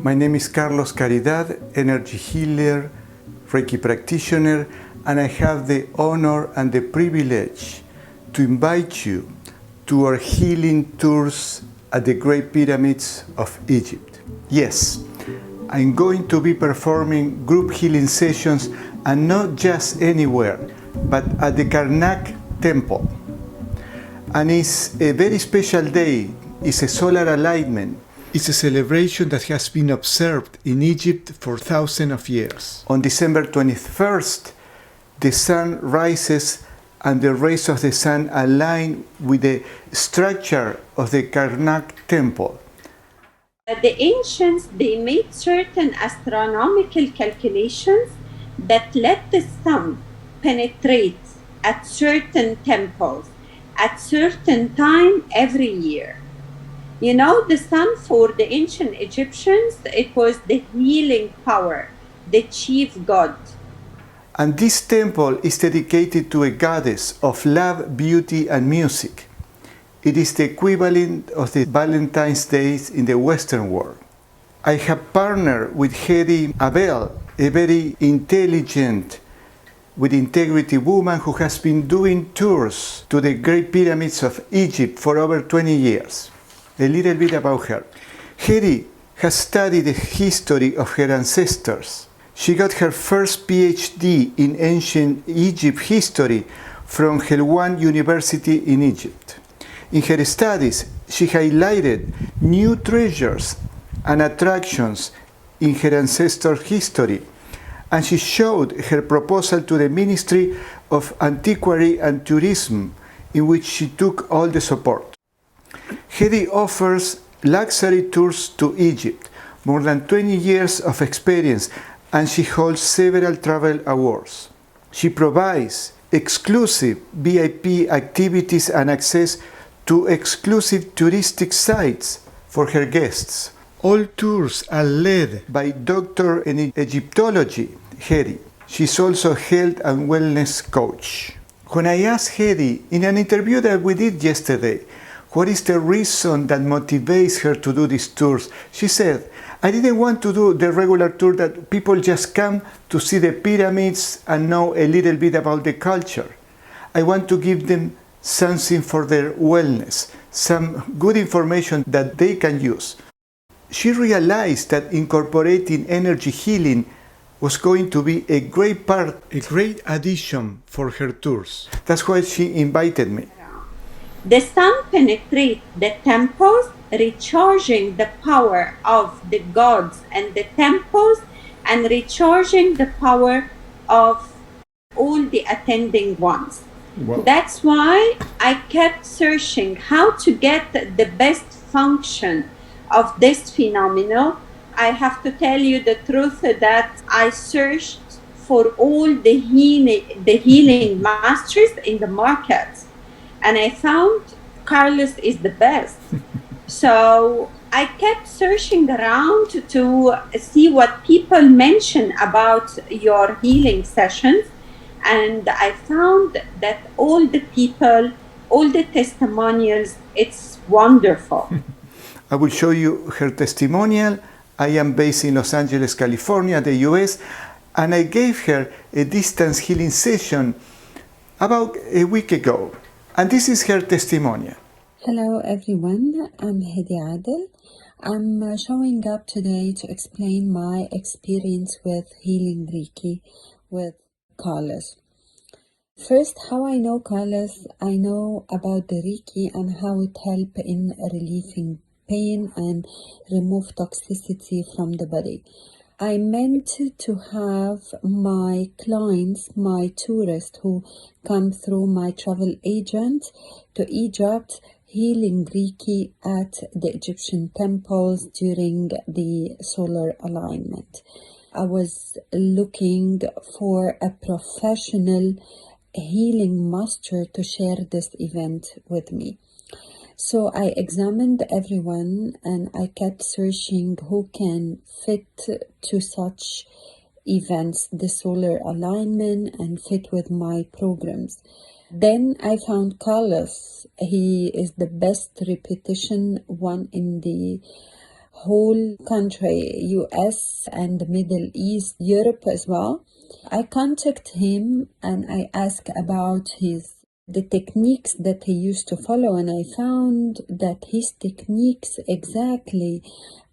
My name is Carlos Caridad, energy healer, Reiki practitioner, and I have the honor and the privilege to invite you to our healing tours at the Great Pyramids of Egypt. Yes, I'm going to be performing group healing sessions, and not just anywhere, but at the Karnak Temple. And it's a very special day. It's a solar alignment. It's a celebration that has been observed in Egypt for thousands of years. On December 21st, the sun rises and the rays of the sun align with the structure of the Karnak Temple. The ancients, they made certain astronomical calculations that let the sun penetrate at certain temples at certain time every year. You know, the sun for the ancient Egyptians, it was the healing power, the chief god. And this temple is dedicated to a goddess of love, beauty, and music. It is the equivalent of the Valentine's Day in the Western world. I have partnered with Hedy, a very intelligent, with integrity woman who has been doing tours to the Great Pyramids of Egypt for over 20 years. A little bit about her. Hedy has studied the history of her ancestors. She got her first PhD in ancient Egypt history from Helwan University in Egypt. In her studies, she highlighted new treasures and attractions in her ancestors' history, and she showed her proposal to the Ministry of Antiquary and Tourism, in which she took all the support. Hedy offers luxury tours to Egypt, more than 20 years of experience, and she holds several travel awards. She provides exclusive VIP activities and access to exclusive touristic sites for her guests. All tours are led by Doctor in Egyptology, Hedy. She's also a health and wellness coach. When I asked Hedy in an interview that we did yesterday, what is the reason that motivates her to do these tours, she said, I didn't want to do the regular tour that people just come to see the pyramids and know a little bit about the culture. I want to give them something for their wellness, some good information that they can use. She realized that incorporating energy healing was going to be a great part, a great addition for her tours. That's why she invited me. The sun penetrates the temples, recharging the power of the gods and the temples, and recharging the power of all the attending ones. Wow. That's why I kept searching how to get the best function of this phenomenon. I have to tell you the truth that I searched for all the healing masters in the market, and I found Carlos is the best. So I kept searching around to see what people mention about your healing sessions, and I found that all the people, all the testimonials, it's wonderful. I will show you her testimonial. I am based in Los Angeles, California, the US, and I gave her a distance healing session about a week ago. And this is her testimonial. Hello everyone, I'm Hedy. I'm showing up today to explain my experience with healing Reiki with Carlos. First, how I know Carlos, I know about the Reiki and how it helps in relieving pain and remove toxicity from the body. I meant to have my clients, my tourists who come through my travel agent to Egypt, healing Reiki at the Egyptian temples during the solar alignment. I was looking for a professional healing master to share this event with me. So I examined everyone and I kept searching who can fit to such events, the solar alignment, and fit with my programs. Then I found Carlos. He is the best repetition one in the whole country, US and the Middle East, Europe as well. I contact him and I ask about the techniques that he used to follow, and I found that his techniques exactly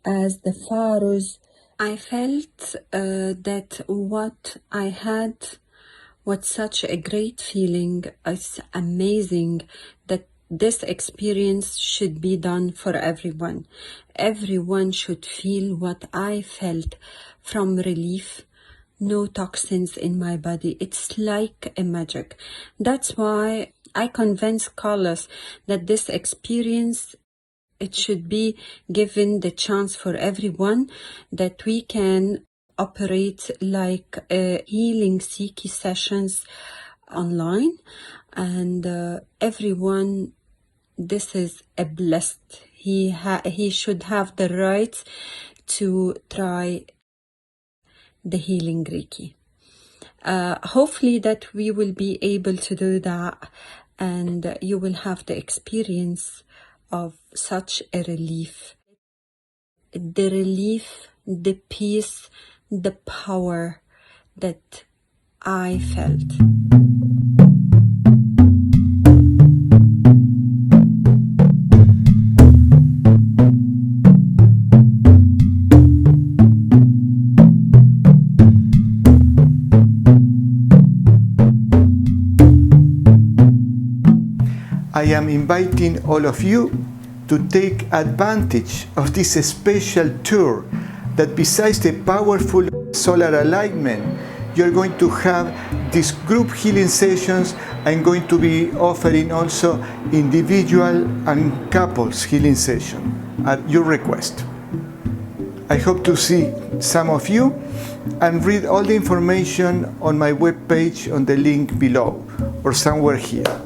as the pharaohs. I felt that what I had was such a great feeling. It's amazing that this experience should be done for everyone. Everyone should feel what I felt, from relief, no toxins in my body. It's like a magic. That's why I convince Carlos that this experience, it should be given the chance for everyone, that we can operate like healing Reiki sessions online, and everyone, this is a blessed. He should have the right to try the healing Reiki. Hopefully that we will be able to do that, and you will have the experience of such a relief. The relief, the peace, the power that I felt. I am inviting all of you to take advantage of this special tour that, besides the powerful solar alignment, you're going to have these group healing sessions. I'm going to be offering also individual and couples healing session at your request. I hope to see some of you, and read all the information on my webpage on the link below or somewhere here.